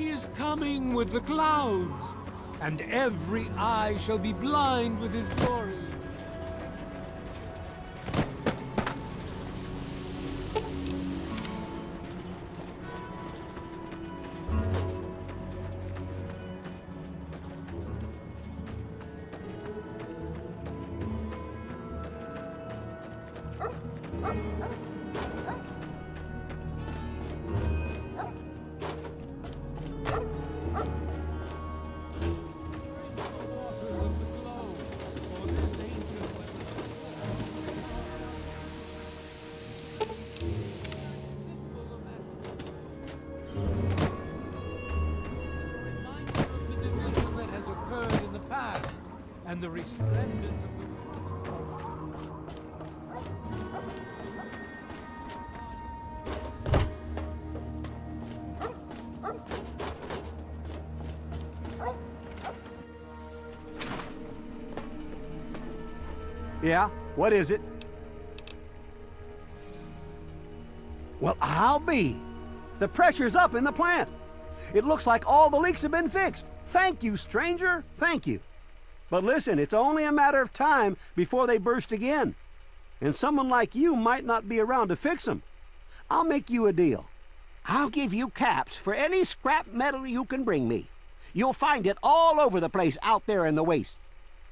He is coming with the clouds, and every eye shall be blind with his glory. And the resplendence of the... Yeah? What is it? Well, I'll be. The pressure's up in the plant. It looks like all the leaks have been fixed. Thank you, stranger. Thank you. But listen, it's only a matter of time before they burst again. And someone like you might not be around to fix them. I'll make you a deal. I'll give you caps for any scrap metal you can bring me. You'll find it all over the place out there in the waste.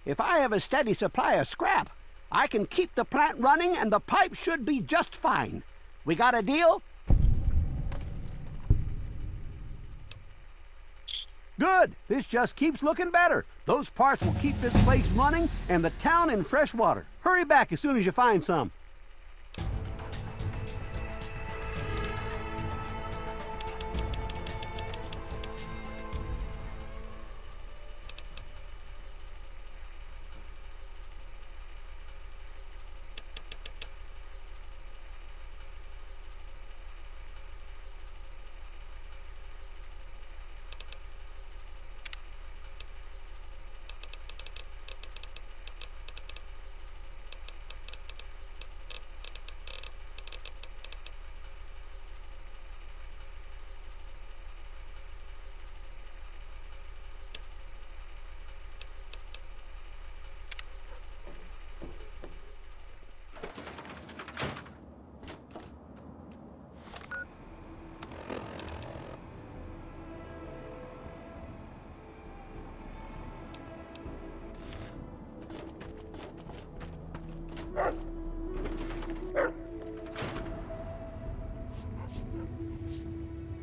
If I have a steady supply of scrap, I can keep the plant running and the pipe should be just fine. We got a deal? Good. This just keeps looking better. Those parts will keep this place running and the town in fresh water. Hurry back as soon as you find some.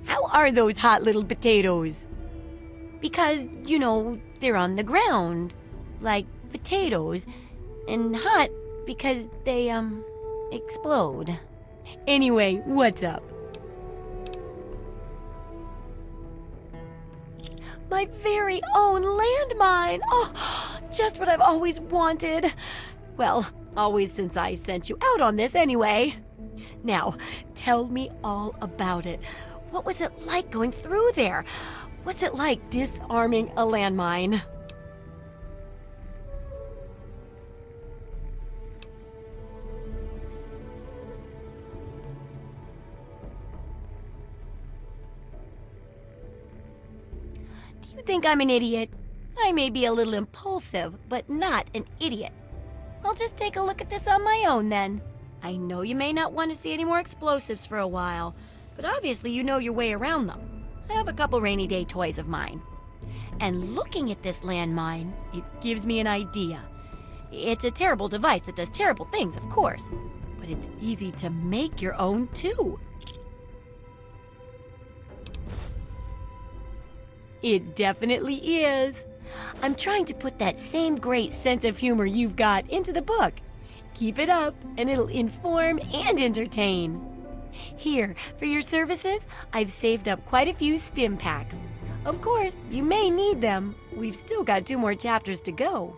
How are those hot little potatoes? Because, you know, they're on the ground, like potatoes, and hot because they, explode. Anyway, what's up? My very own landmine! Oh, just what I've always wanted. Well, always since I sent you out on this anyway. Now, tell me all about it. What was it like going through there? What's it like disarming a landmine? Do you think I'm an idiot? I may be a little impulsive, but not an idiot. I'll just take a look at this on my own then. I know you may not want to see any more explosives for a while, but obviously you know your way around them. I have a couple rainy day toys of mine. And looking at this landmine, it gives me an idea. It's a terrible device that does terrible things, of course, but it's easy to make your own too. It definitely is. I'm trying to put that same great sense of humor you've got into the book. Keep it up, and it'll inform and entertain. Here, for your services, I've saved up quite a few stim packs. Of course, you may need them. We've still got 2 more chapters to go.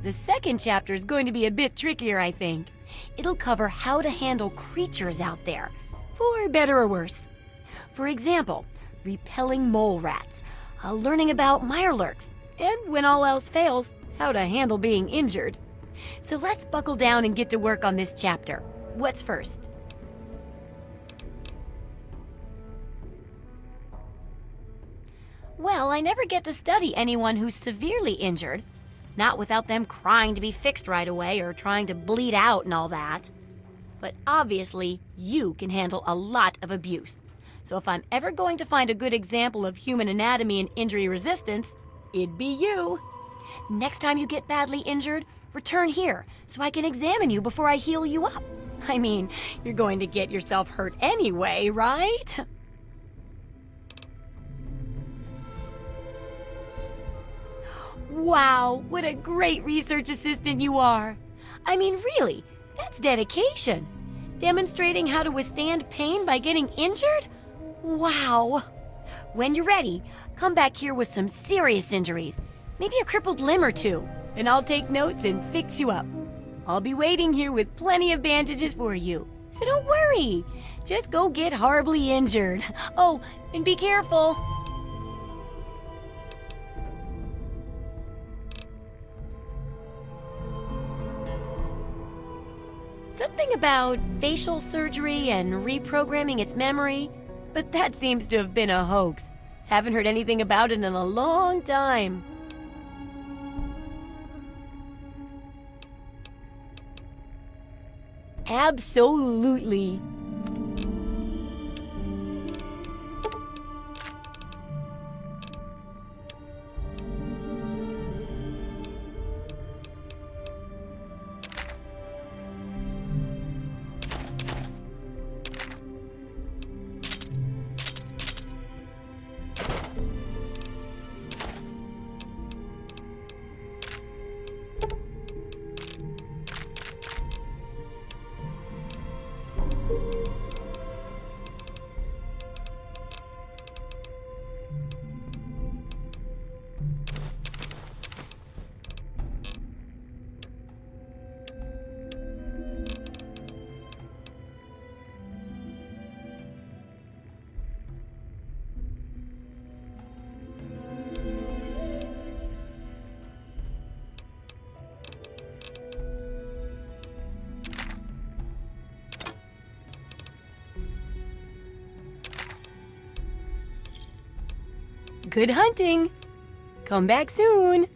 The second chapter is going to be a bit trickier, I think. It'll cover how to handle creatures out there, for better or worse. For example, repelling mole rats, learning about mirelurks, and when all else fails, how to handle being injured. So let's buckle down and get to work on this chapter. What's first? Well, I never get to study anyone who's severely injured. Not without them crying to be fixed right away or trying to bleed out and all that. But obviously, you can handle a lot of abuse. So if I'm ever going to find a good example of human anatomy and injury resistance, it'd be you. Next time you get badly injured, return here so I can examine you before I heal you up. I mean, you're going to get yourself hurt anyway, right? Wow, what a great research assistant you are. I mean, really, that's dedication. Demonstrating how to withstand pain by getting injured? Wow. When you're ready, come back here with some serious injuries, maybe a crippled limb or two, and I'll take notes and fix you up. I'll be waiting here with plenty of bandages for you, so don't worry. Just go get horribly injured. Oh, and be careful. Something about facial surgery and reprogramming its memory, but that seems to have been a hoax. Haven't heard anything about it in a long time. Absolutely. Good hunting! Come back soon!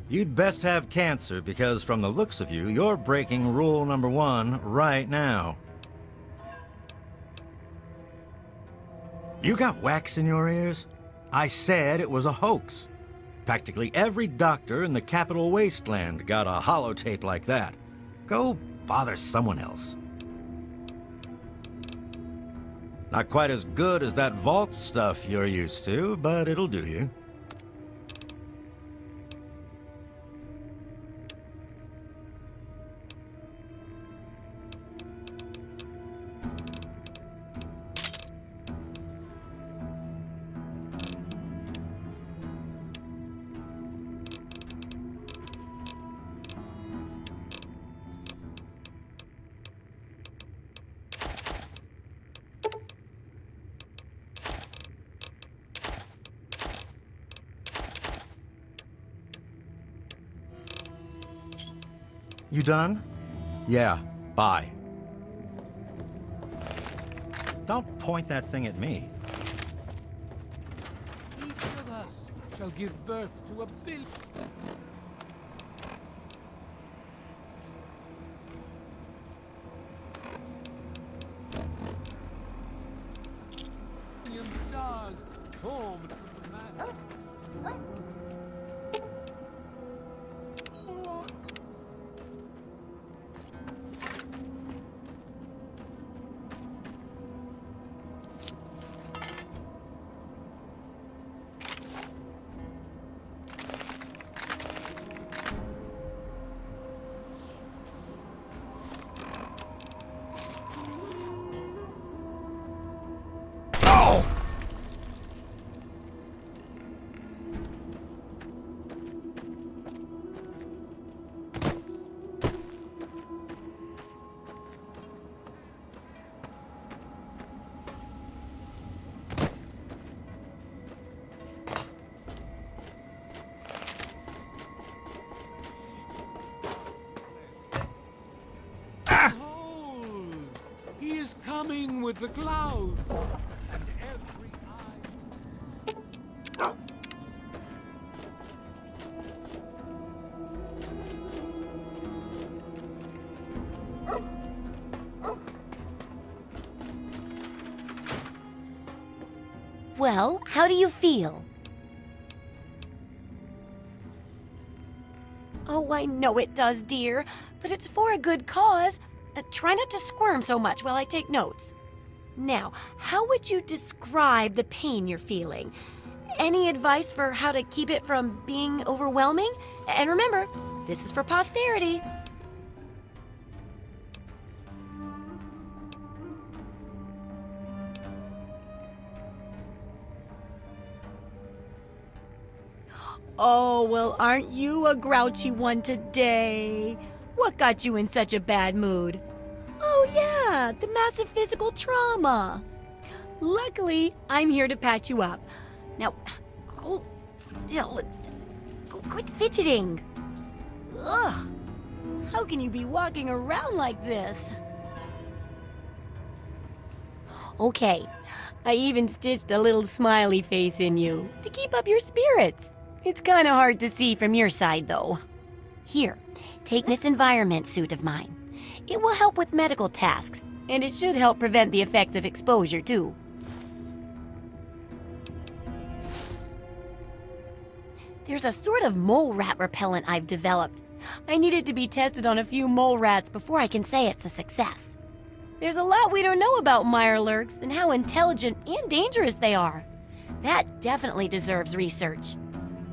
You'd best have cancer because from the looks of you, you're breaking rule number 1 right now. You got wax in your ears? I said it was a hoax. Practically every doctor in the capital wasteland got a holotape like that. Go bother someone else. Not quite as good as that vault stuff you're used to, but it'll do you. You done? Yeah, bye. Don't point that thing at me. Each of us shall give birth to a billion stars formed from the matter. swimming with the clouds, and every eye... Well, how do you feel? Oh, I know it does, dear, but it's for a good cause. Try not to squirm so much while I take notes. Now, how would you describe the pain you're feeling? Any advice for how to keep it from being overwhelming? And remember, this is for posterity. Oh, well, aren't you a grouchy one today? What got you in such a bad mood? Oh, yeah, the massive physical trauma. Luckily, I'm here to patch you up. Now, hold still. Quit fidgeting. Ugh. How can you be walking around like this? Okay, I even stitched a little smiley face in you to keep up your spirits. It's kind of hard to see from your side, though. Here, take this environment suit of mine. It will help with medical tasks, and it should help prevent the effects of exposure, too. There's a sort of mole rat repellent I've developed. I need it to be tested on a few mole rats before I can say it's a success. There's a lot we don't know about mirelurks and how intelligent and dangerous they are. That definitely deserves research.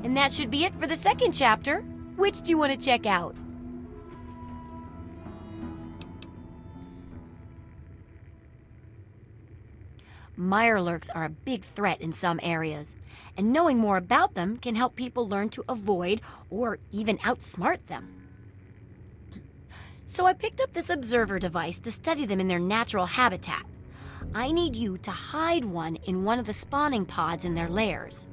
And that should be it for the second chapter. Which do you want to check out? Mirelurks are a big threat in some areas, and knowing more about them can help people learn to avoid or even outsmart them. So I picked up this observer device to study them in their natural habitat. I need you to hide one in one of the spawning pods in their lairs.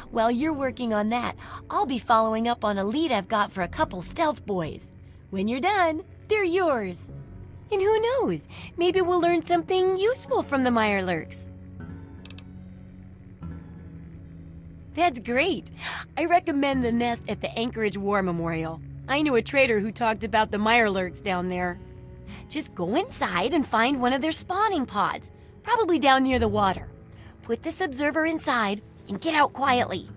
While you're working on that, I'll be following up on a lead I've got for a couple stealth boys. When you're done, they're yours. And who knows, maybe we'll learn something useful from the mirelurks. That's great. I recommend the nest at the Anchorage War Memorial. I knew a trader who talked about the mirelurks down there. Just go inside and find one of their spawning pods, probably down near the water. Put this observer inside and get out quietly.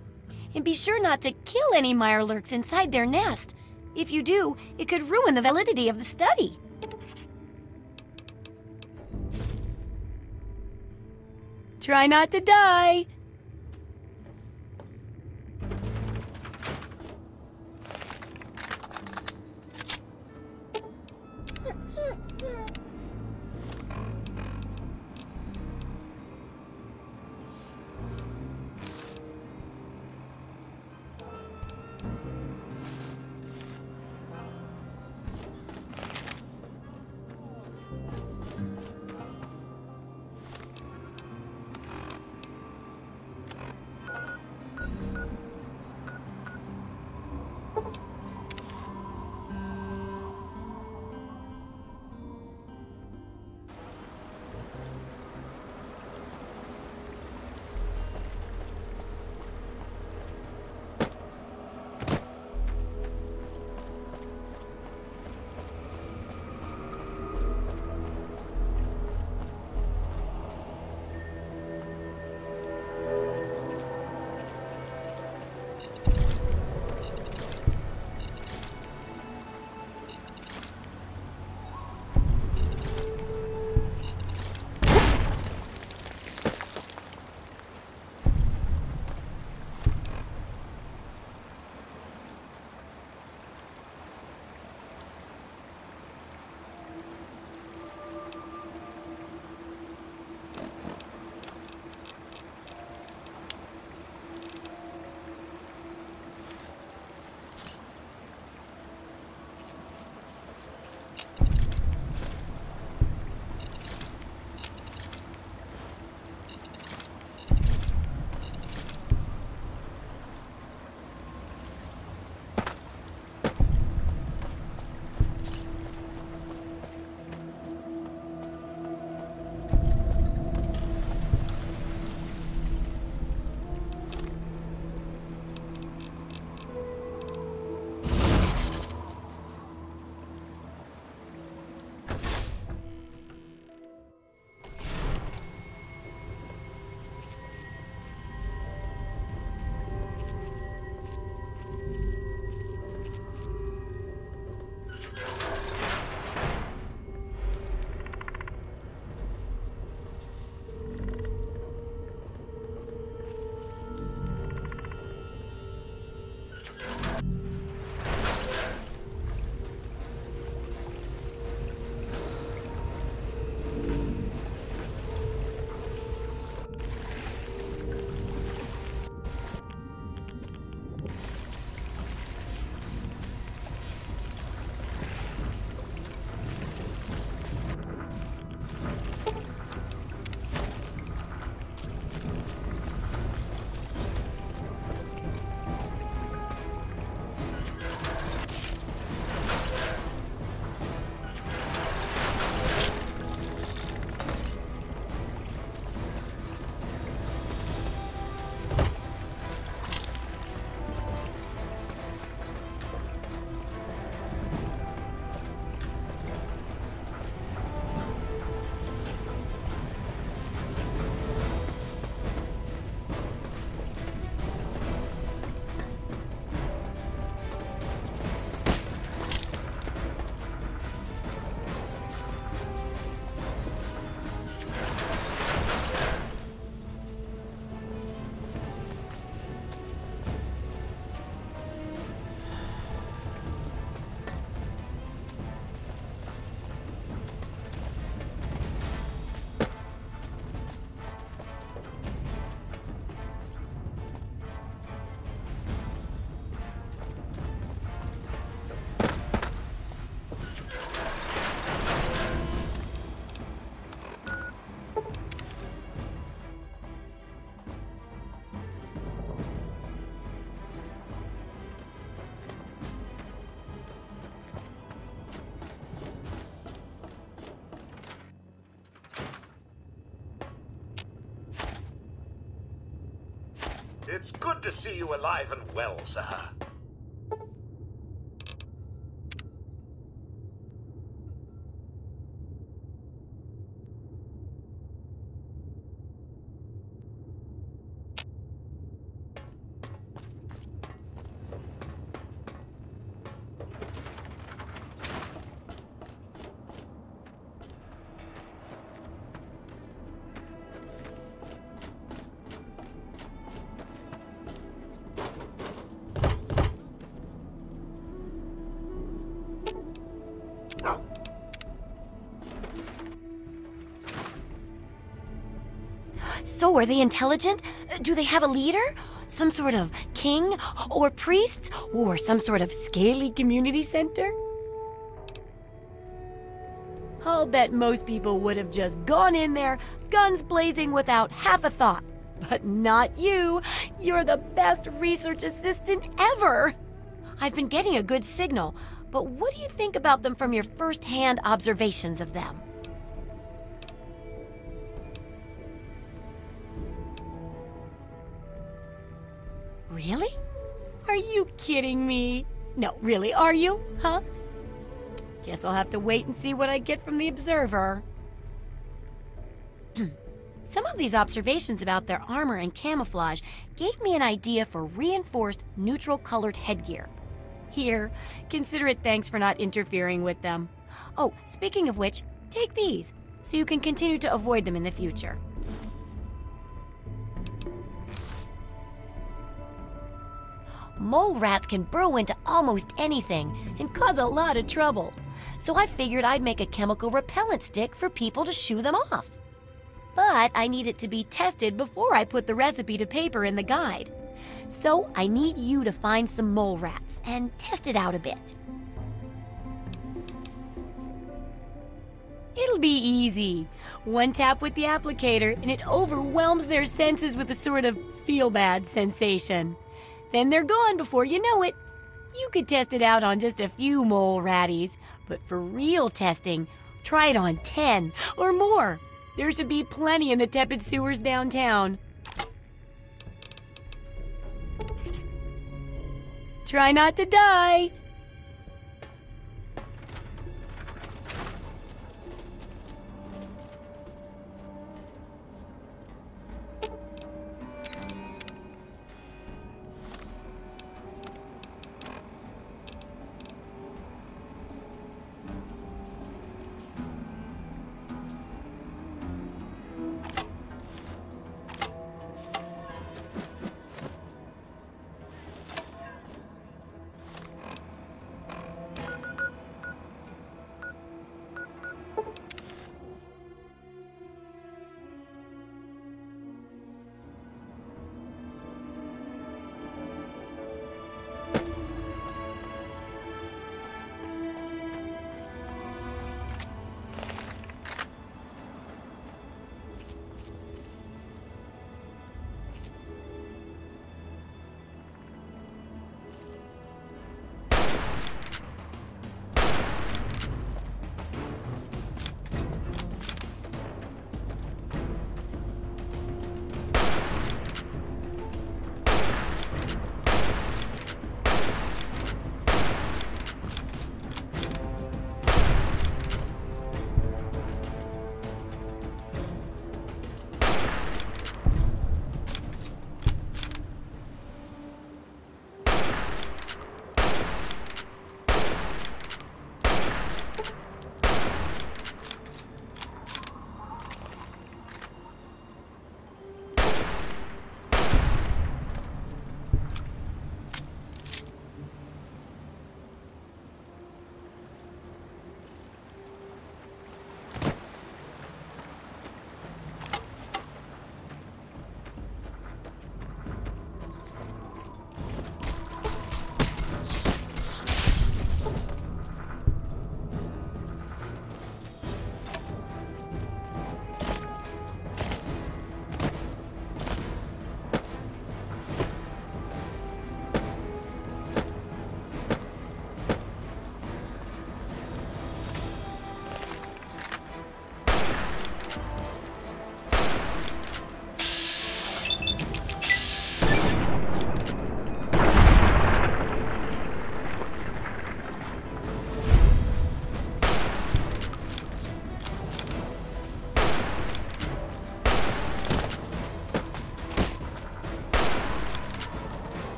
And be sure not to kill any mirelurks inside their nest. If you do, it could ruin the validity of the study. Try not to die. It's good to see you alive and well, sir. So, are they intelligent? Do they have a leader? Some sort of king? Or priests? Or some sort of scaly community center? I'll bet most people would have just gone in there, guns blazing without half a thought. But not you. You're the best research assistant ever. I've been getting a good signal, but what do you think about them from your first-hand observations of them? Really? Are you kidding me? No, really, are you? Huh? Guess I'll have to wait and see what I get from the observer. Some of these observations about their armor and camouflage gave me an idea for reinforced neutral-colored headgear. Here, consider it thanks for not interfering with them. Oh, speaking of which, take these, so you can continue to avoid them in the future. Mole rats can burrow into almost anything and cause a lot of trouble. So I figured I'd make a chemical repellent stick for people to shoo them off. But I need it to be tested before I put the recipe to paper in the guide. So I need you to find some mole rats and test it out a bit. It'll be easy. One tap with the applicator and it overwhelms their senses with a sort of feel-bad sensation. Then they're gone before you know it. You could test it out on just a few mole ratties, but for real testing, try it on 10 or more. There should be plenty in the tepid sewers downtown. Try not to die.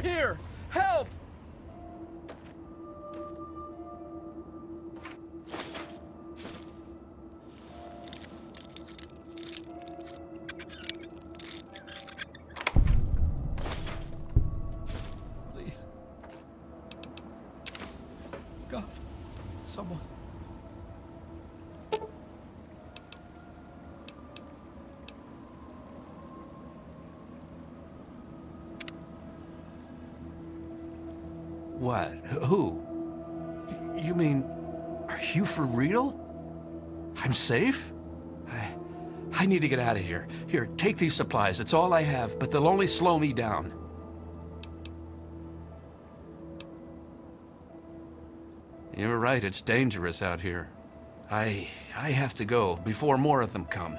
Here! Help! Please. God. Someone. What? Who? You mean, are you for real? I'm safe? I need to get out of here. Here, take these supplies. It's all I have, but they'll only slow me down. You're right, it's dangerous out here. I have to go before more of them come.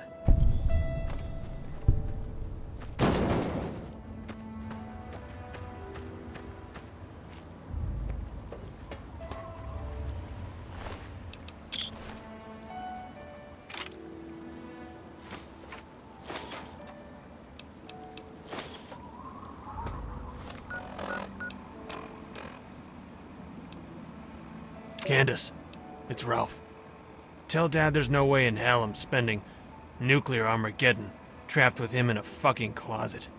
Candace, it's Ralph. Tell Dad there's no way in hell I'm spending nuclear Armageddon trapped with him in a fucking closet.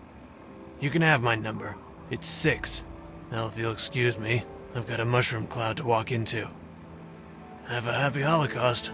You can have my number. It's 6. Now if you'll excuse me, I've got a mushroom cloud to walk into. Have a happy Holocaust.